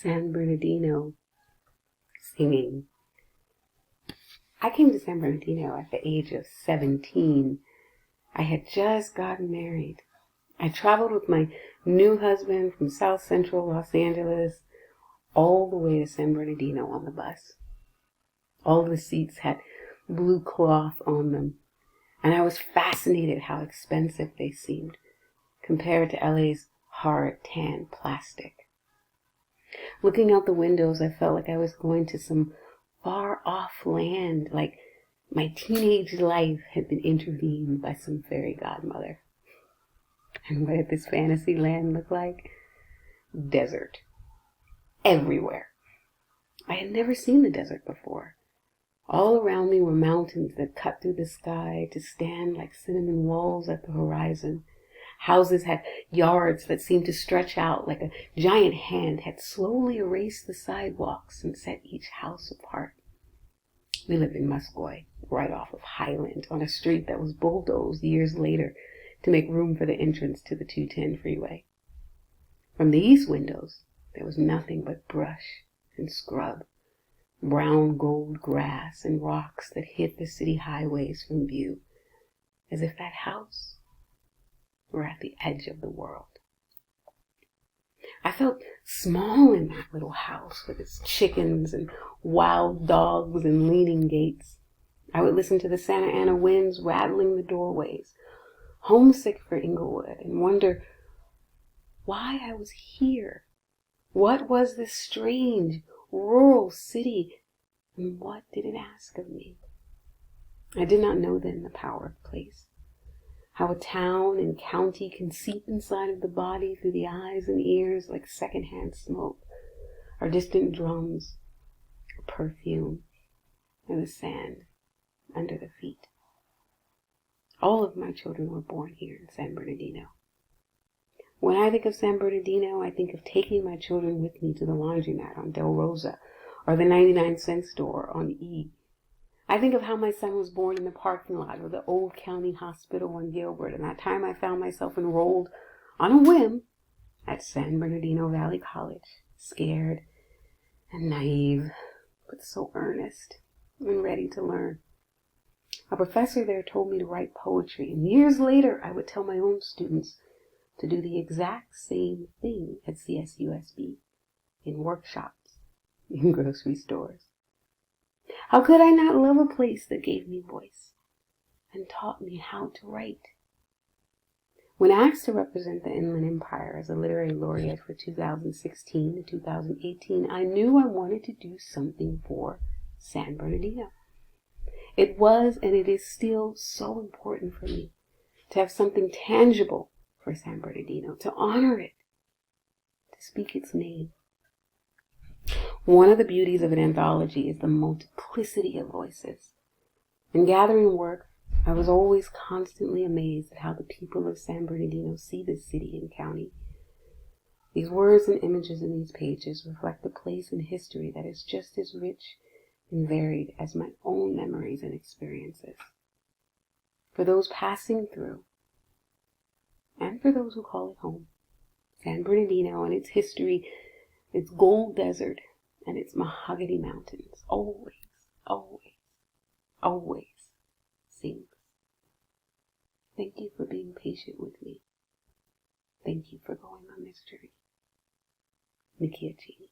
San Bernardino singing. I came to San Bernardino at the age of 17. I had just gotten married. I traveled with my new husband from South Central Los Angeles all the way to San Bernardino on the bus. All the seats had blue cloth on them, and I was fascinated how expensive they seemed compared to LA's hard tan plastic. Looking out the windows, I felt like I was going to some far-off land, like my teenage life had been intervened by some fairy godmother. And what did this fantasy land look like? Desert. Everywhere. I had never seen the desert before. All around me were mountains that cut through the sky to stand like cinnamon walls at the horizon. Houses had yards that seemed to stretch out like a giant hand had slowly erased the sidewalks and set each house apart. We lived in Muscoy, right off of Highland, on a street that was bulldozed years later to make room for the entrance to the 210 freeway. From the east windows, there was nothing but brush and scrub, brown gold grass and rocks that hid the city highways from view, as if that house were at the edge of the world. I felt small in that little house with its chickens and wild dogs and leaning gates. I would listen to the Santa Ana winds rattling the doorways, homesick for Inglewood, and wonder why I was here. What was this strange, rural city, and what did it ask of me? I did not know then the power of place. How a town and county can seep inside of the body through the eyes and ears like secondhand smoke, or distant drums, or perfume, or the sand under the feet. All of my children were born here in San Bernardino. When I think of San Bernardino, I think of taking my children with me to the laundromat on Del Rosa, or the 99-cent store on E. I think of how my son was born in the parking lot of the old county hospital on Gilbert, and that time I found myself enrolled on a whim at San Bernardino Valley College, scared and naive, but so earnest and ready to learn. A professor there told me to write poetry, and years later I would tell my own students to do the exact same thing at CSUSB, in workshops, in grocery stores. How could I not love a place that gave me voice and taught me how to write? When asked to represent the Inland Empire as a literary laureate for 2016 to 2018, I knew I wanted to do something for San Bernardino. It was and it is still so important for me to have something tangible for San Bernardino, to honor it, to speak its name. One of the beauties of an anthology is the multiplicity of voices. In gathering work, I was always constantly amazed at how the people of San Bernardino see this city and county. These words and images in these pages reflect a place in history that is just as rich and varied as my own memories and experiences. For those passing through, and for those who call it home, San Bernardino and its history, its gold desert, and its mahogany mountains always, always, always sings. Thank you for being patient with me. Thank you for going on this journey. Nikia Chaney.